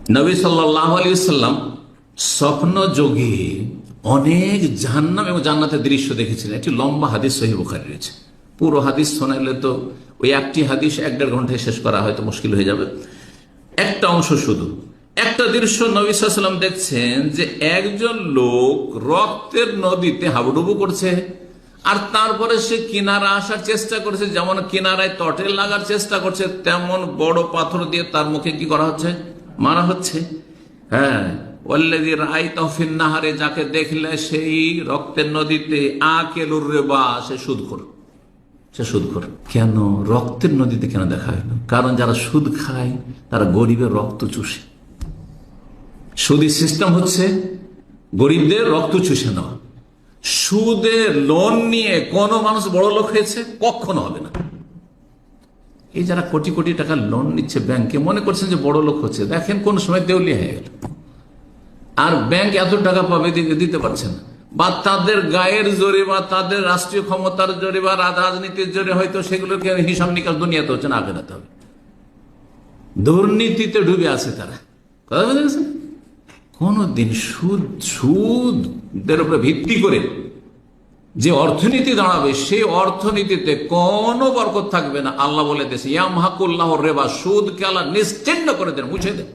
নবী সাল্লাল্লাহু আলাইহি ওয়াসাল্লাম স্বপ্ন যোগে অনেক জাহান্নাম এবং জান্নাতের দৃশ্য দেখেছিলেন। একটি লম্বা হাদিস সহিহ বুখারী রয়েছে। পুরো হাদিস শোনাইলে তো ওই একটি হাদিস 1-1.5 ঘন্টায় শেষ করা হয়তো মুশকিল হয়ে যাবে। একটা অংশ শুধু, একটা দৃশ্য নবী সাল্লাল্লাহু আলাইহি ওয়াসাল্লাম দেখছেন যে একজন লোক রক্তের নদীতে হাবুডুবু করছে, আর তারপরে সে কিনারা আসার চেষ্টা করছে, যেমন কিনারায় তটে লাগার চেষ্টা করছে, তেমন বড় পাথর দিয়ে তার মুখে কি করা হচ্ছে, মারা হচ্ছে। হ্যাঁ, ওয়াল্লাযী রাআইতাহু ফিন নাহারে, যাকে দেখলে সেই রক্তের নদীতে আকিলুর রিবা, সে সুদখোর। কেন রক্তের নদীতে কেন দেখা হলো? কারণ যারা সুদ খায় তারা গরিবের রক্ত চুষে। সুদী সিস্টেম হচ্ছে গরিবদের রক্ত চুষে নেওয়া। সুদে লোন নিয়ে কোন মানুষ বড় লোক হয়েছে? কখনো হবে না। এই যারা কোটি কোটি টাকা লোন নিচ্ছে ব্যাংকে, মনে করছেন যে বড় লোক হচ্ছে, দেখেন কোন সময় দেউলিয়া হয়ে গেল, আর ব্যাংক এত টাকা পাবে দিতে পারছে না। বা তাদের গায়ের জোরে বা তাদের রাষ্ট্রীয় ক্ষমতার জোরে বা রাজনীতির জোরে হয়তো সেগুলোকে হিসাব নিকাশ দুনিয়াতে হচ্ছে না, আখেরাতে হবে। দুর্নীতিতে ডুবে আছে তারা। কথা বুঝে গেছেন? কোনদিন সুদের উপরে ভিত্তি করে যে অর্থনীতি দাঁড়াবে, সেই অর্থনীতিতে কোনো বরকত থাকবে না। আল্লাহ বলে দিয়েছে ইয়ামহাকুল্লাহু রিবা, সুদকে আল্লাহ নিশ্চিহ্ন করে দেন, মুছে দেন।